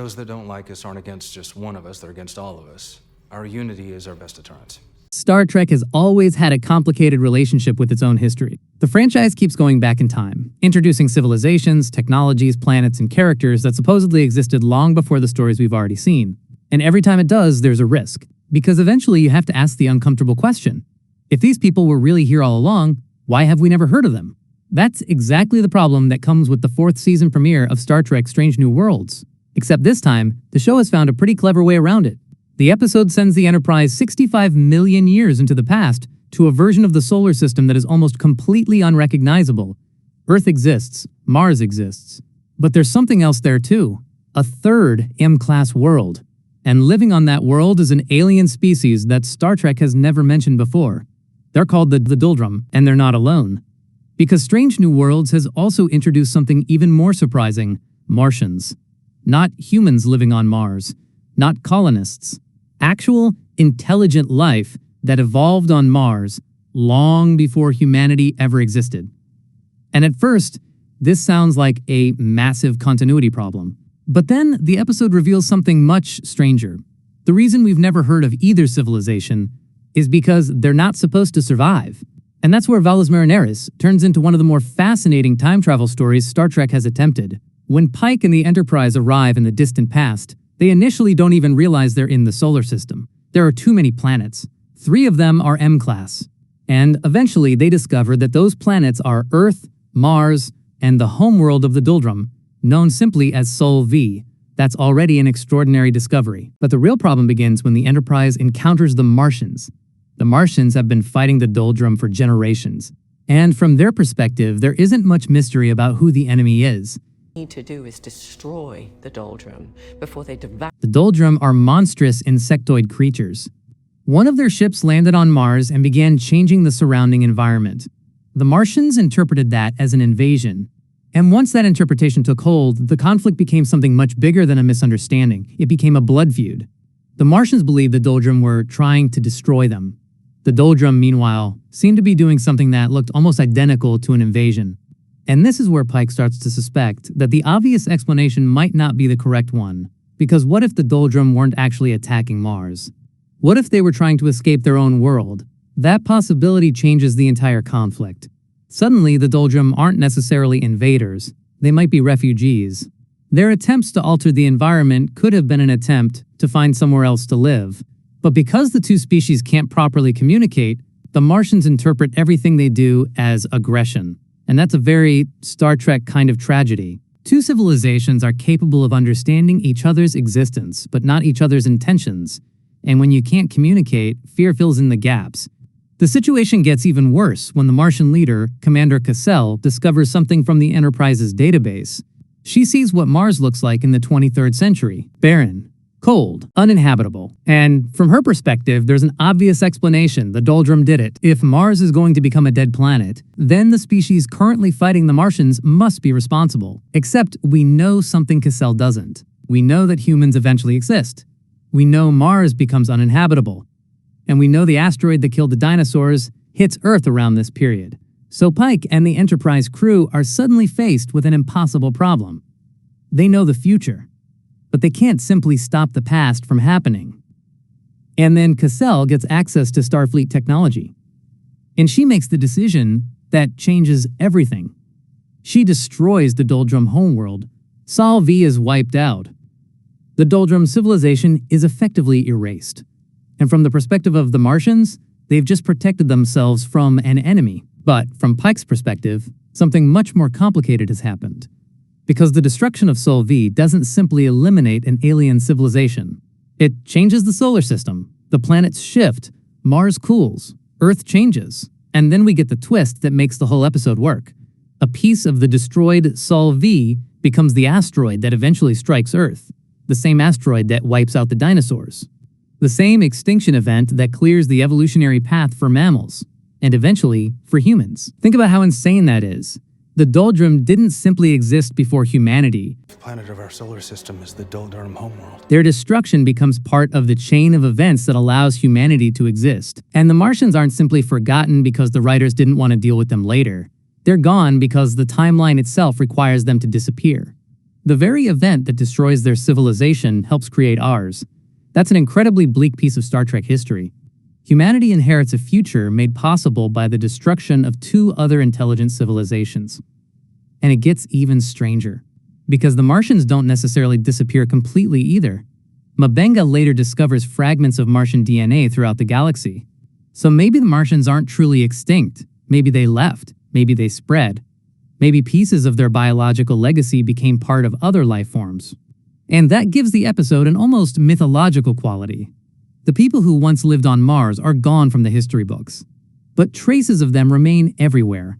those that don't like us aren't against just one of us, they're against all of us. Our unity is our best deterrent. Star Trek has always had a complicated relationship with its own history. The franchise keeps going back in time, introducing civilizations, technologies, planets, and characters that supposedly existed long before the stories we've already seen. And every time it does, there's a risk. Because eventually you have to ask the uncomfortable question. If these people were really here all along, why have we never heard of them? That's exactly the problem that comes with the 4th season premiere of Star Trek Strange New Worlds. Except this time, the show has found a pretty clever way around it. The episode sends the Enterprise 65 million years into the past to a version of the solar system that is almost completely unrecognizable. Earth exists, Mars exists. But there's something else there too. A third M-class world. And living on that world is an alien species that Star Trek has never mentioned before. They're called the Doldrum, and they're not alone. Because Strange New Worlds has also introduced something even more surprising: Martians. Not humans living on Mars. Not colonists. Actual, intelligent life that evolved on Mars long before humanity ever existed. And at first, this sounds like a massive continuity problem. But then the episode reveals something much stranger. The reason we've never heard of either civilization is because they're not supposed to survive. And that's where Valles Marineris turns into one of the more fascinating time travel stories Star Trek has attempted. When Pike and the Enterprise arrive in the distant past, they initially don't even realize they're in the solar system. There are too many planets. 3 of them are M-class. And eventually they discover that those planets are Earth, Mars, and the homeworld of the Doldrum, known simply as Sol V. That's already an extraordinary discovery. But the real problem begins when the Enterprise encounters the Martians. The Martians have been fighting the Doldrum for generations. And from their perspective, there isn't much mystery about who the enemy is. Need to do is destroy the Doldrum before they devour. The Doldrum are monstrous insectoid creatures. One of their ships landed on Mars and began changing the surrounding environment. The Martians interpreted that as an invasion. And once that interpretation took hold, the conflict became something much bigger than a misunderstanding. It became a blood feud. The Martians believed the Doldrum were trying to destroy them. The Doldrum, meanwhile, seemed to be doing something that looked almost identical to an invasion. And this is where Pike starts to suspect that the obvious explanation might not be the correct one. Because what if the Doldrum weren't actually attacking Mars? What if they were trying to escape their own world? That possibility changes the entire conflict. Suddenly, the Doldrum aren't necessarily invaders. They might be refugees. Their attempts to alter the environment could have been an attempt to find somewhere else to live. But because the 2 species can't properly communicate, the Martians interpret everything they do as aggression. And that's a very Star Trek kind of tragedy. 2 civilizations are capable of understanding each other's existence, but not each other's intentions. And when you can't communicate, fear fills in the gaps. The situation gets even worse when the Martian leader, Commander Cassell, discovers something from the Enterprise's database. She sees what Mars looks like in the 23rd century: barren, cold, uninhabitable. And from her perspective, there's an obvious explanation: the Doldrum did it. If Mars is going to become a dead planet, then the species currently fighting the Martians must be responsible. Except we know something Cassell doesn't. We know that humans eventually exist. We know Mars becomes uninhabitable. And we know the asteroid that killed the dinosaurs hits Earth around this period. So Pike and the Enterprise crew are suddenly faced with an impossible problem. They know the future, but they can't simply stop the past from happening. And then Cassell gets access to Starfleet technology. And she makes the decision that changes everything. She destroys the Doldrum homeworld. Sol V is wiped out. The Doldrum civilization is effectively erased. And from the perspective of the Martians, they've just protected themselves from an enemy. But from Pike's perspective, something much more complicated has happened. Because the destruction of Sol V doesn't simply eliminate an alien civilization. It changes the solar system. The planets shift, Mars cools, Earth changes. And then we get the twist that makes the whole episode work. A piece of the destroyed Sol V becomes the asteroid that eventually strikes Earth. The same asteroid that wipes out the dinosaurs. The same extinction event that clears the evolutionary path for mammals. And eventually, for humans. Think about how insane that is. The Doldrum didn't simply exist before humanity. The planet of our solar system is the Doldrum homeworld. Their destruction becomes part of the chain of events that allows humanity to exist. And the Martians aren't simply forgotten because the writers didn't want to deal with them later. They're gone because the timeline itself requires them to disappear. The very event that destroys their civilization helps create ours. That's an incredibly bleak piece of Star Trek history. Humanity inherits a future made possible by the destruction of two other intelligent civilizations. And it gets even stranger, because the Martians don't necessarily disappear completely either. M'Benga later discovers fragments of Martian DNA throughout the galaxy. So maybe the Martians aren't truly extinct. Maybe they left. Maybe they spread. Maybe pieces of their biological legacy became part of other life forms. And that gives the episode an almost mythological quality. The people who once lived on Mars are gone from the history books, but traces of them remain everywhere.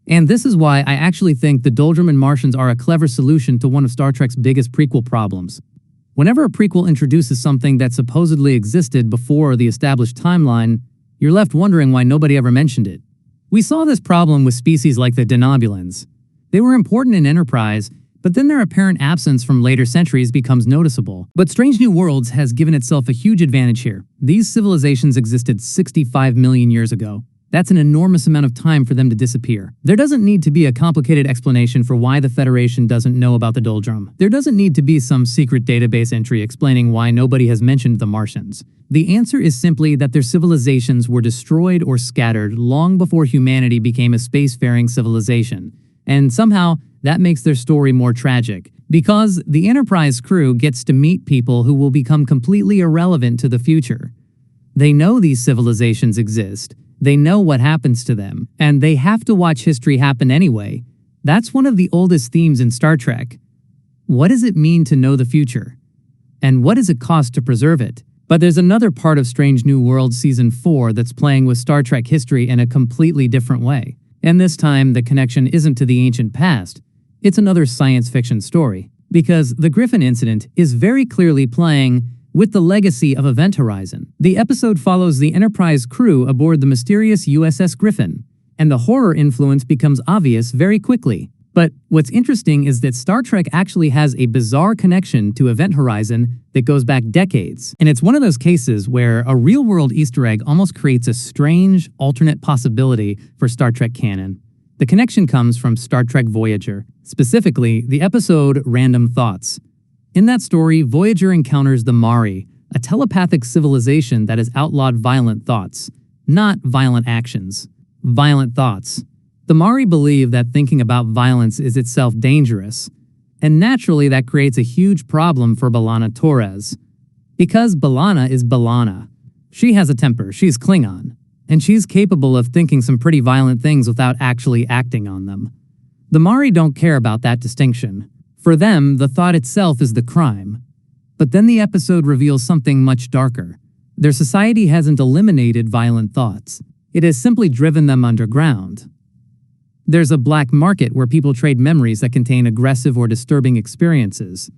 And this is why I actually think the Doldrum and Martians are a clever solution to one of Star Trek's biggest prequel problems. Whenever a prequel introduces something that supposedly existed before the established timeline, you're left wondering why nobody ever mentioned it. We saw this problem with species like the Denobulans. They were important in Enterprise, but then their apparent absence from later centuries becomes noticeable. But Strange New Worlds has given itself a huge advantage here. These civilizations existed 65 million years ago. That's an enormous amount of time for them to disappear. There doesn't need to be a complicated explanation for why the Federation doesn't know about the Doldrum. There doesn't need to be some secret database entry explaining why nobody has mentioned the Martians. The answer is simply that their civilizations were destroyed or scattered long before humanity became a spacefaring civilization. And somehow, that makes their story more tragic, because the Enterprise crew gets to meet people who will become completely irrelevant to the future. They know these civilizations exist. They know what happens to them, and they have to watch history happen anyway. That's one of the oldest themes in Star Trek. What does it mean to know the future? And what does it cost to preserve it? But there's another part of Strange New Worlds Season 4 that's playing with Star Trek history in a completely different way. And this time, the connection isn't to the ancient past. It's another science fiction story. Because the Griffin incident is very clearly playing with the legacy of Event Horizon. The episode follows the Enterprise crew aboard the mysterious USS Griffin, and the horror influence becomes obvious very quickly. But what's interesting is that Star Trek actually has a bizarre connection to Event Horizon that goes back decades. And it's one of those cases where a real-world Easter egg almost creates a strange, alternate possibility for Star Trek canon. The connection comes from Star Trek Voyager, specifically the episode Random Thoughts. In that story, Voyager encounters the Mari, a telepathic civilization that has outlawed violent thoughts. Not violent actions. Violent thoughts. The Mari believe that thinking about violence is itself dangerous, and naturally that creates a huge problem for B'Elanna Torres. Because B'Elanna is B'Elanna. She has a temper, she's Klingon, and she's capable of thinking some pretty violent things without actually acting on them. The Mari don't care about that distinction. For them, the thought itself is the crime. But then the episode reveals something much darker. Their society hasn't eliminated violent thoughts. It has simply driven them underground. There's a black market where people trade memories that contain aggressive or disturbing experiences.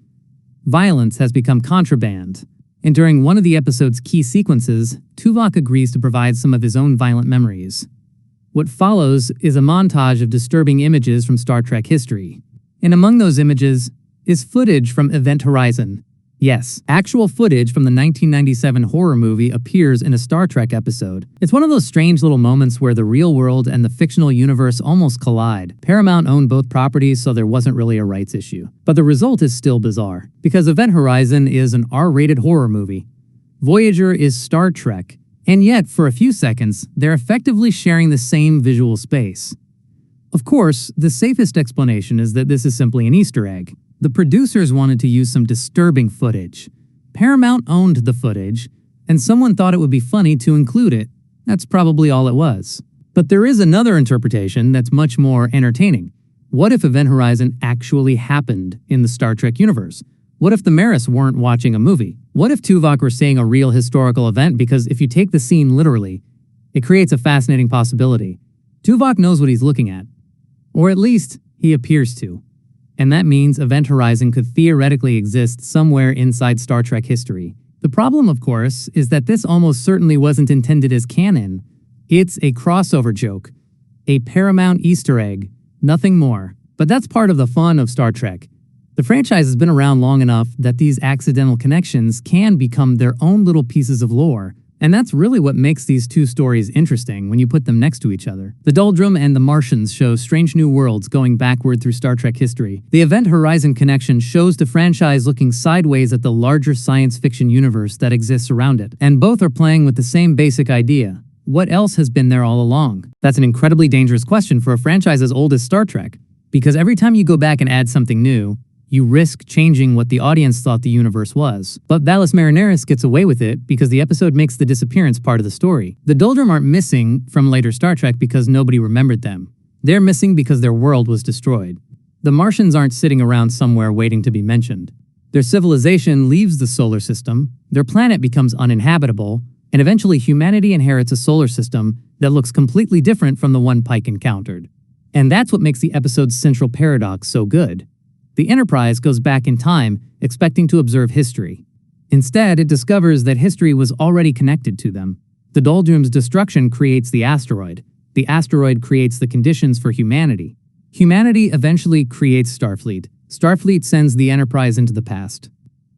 Violence has become contraband. And during one of the episode's key sequences, Tuvok agrees to provide some of his own violent memories. What follows is a montage of disturbing images from Star Trek history. And among those images is footage from Event Horizon. Yes, actual footage from the 1997 horror movie appears in a Star Trek episode. It's one of those strange little moments where the real world and the fictional universe almost collide. Paramount owned both properties, so there wasn't really a rights issue. But the result is still bizarre, because Event Horizon is an R-rated horror movie. Voyager is Star Trek, and yet, for a few seconds, they're effectively sharing the same visual space. Of course, the safest explanation is that this is simply an Easter egg. The producers wanted to use some disturbing footage. Paramount owned the footage, and someone thought it would be funny to include it. That's probably all it was. But there is another interpretation that's much more entertaining. What if Event Horizon actually happened in the Star Trek universe? What if the Maris weren't watching a movie? What if Tuvok were seeing a real historical event? Because if you take the scene literally, it creates a fascinating possibility. Tuvok knows what he's looking at. Or at least, he appears to. And that means Event Horizon could theoretically exist somewhere inside Star Trek history. The problem, of course, is that this almost certainly wasn't intended as canon. It's a crossover joke. A Paramount Easter egg. Nothing more. But that's part of the fun of Star Trek. The franchise has been around long enough that these accidental connections can become their own little pieces of lore, And that's really what makes these two stories interesting when you put them next to each other. The Doldrum and The Martians show strange new worlds going backward through Star Trek history. The Event Horizon connection shows the franchise looking sideways at the larger science fiction universe that exists around it. And both are playing with the same basic idea. What else has been there all along? That's an incredibly dangerous question for a franchise as old as Star Trek, because every time you go back and add something new, you risk changing what the audience thought the universe was. But Valles Marineris gets away with it because the episode makes the disappearance part of the story. The Doldrum aren't missing from later Star Trek because nobody remembered them. They're missing because their world was destroyed. The Martians aren't sitting around somewhere waiting to be mentioned. Their civilization leaves the solar system, their planet becomes uninhabitable, and eventually humanity inherits a solar system that looks completely different from the one Pike encountered. And that's what makes the episode's central paradox so good. The Enterprise goes back in time, expecting to observe history. Instead, it discovers that history was already connected to them. The Doldrum's destruction creates the asteroid. The asteroid creates the conditions for humanity. Humanity eventually creates Starfleet. Starfleet sends the Enterprise into the past.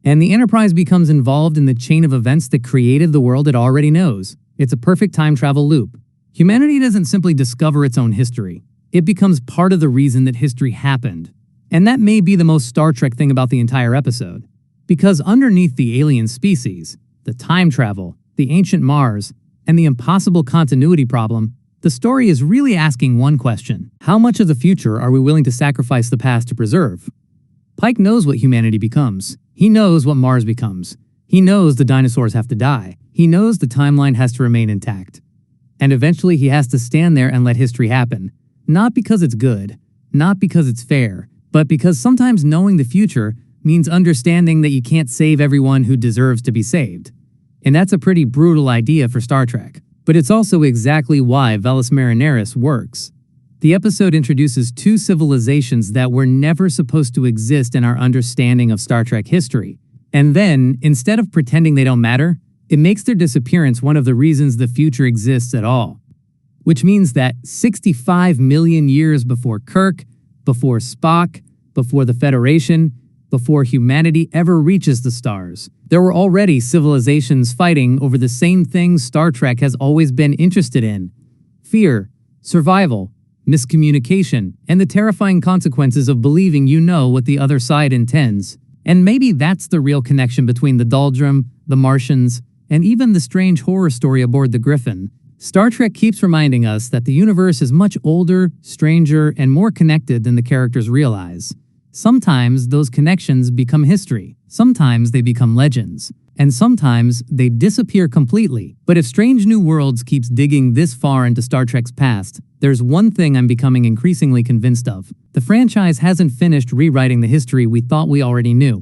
And the Enterprise becomes involved in the chain of events that created the world it already knows. It's a perfect time travel loop. Humanity doesn't simply discover its own history. It becomes part of the reason that history happened. And that may be the most Star Trek thing about the entire episode. Because underneath the alien species, the time travel, the ancient Mars, and the impossible continuity problem, the story is really asking one question. How much of the future are we willing to sacrifice the past to preserve? Pike knows what humanity becomes. He knows what Mars becomes. He knows the dinosaurs have to die. He knows the timeline has to remain intact. And eventually he has to stand there and let history happen. Not because it's good, not because it's fair, but because sometimes knowing the future means understanding that you can't save everyone who deserves to be saved. And that's a pretty brutal idea for Star Trek. But it's also exactly why Valles Marineris works. The episode introduces two civilizations that were never supposed to exist in our understanding of Star Trek history. And then, instead of pretending they don't matter, it makes their disappearance one of the reasons the future exists at all. Which means that 65 million years before Kirk, before Spock, before the Federation, before humanity ever reaches the stars, there were already civilizations fighting over the same things Star Trek has always been interested in: fear, survival, miscommunication, and the terrifying consequences of believing you know what the other side intends. And maybe that's the real connection between the Doldrum, the Martians, and even the strange horror story aboard the Griffin. Star Trek keeps reminding us that the universe is much older, stranger, and more connected than the characters realize. Sometimes those connections become history, sometimes they become legends, and sometimes they disappear completely. But if Strange New Worlds keeps digging this far into Star Trek's past, there's one thing I'm becoming increasingly convinced of. The franchise hasn't finished rewriting the history we thought we already knew.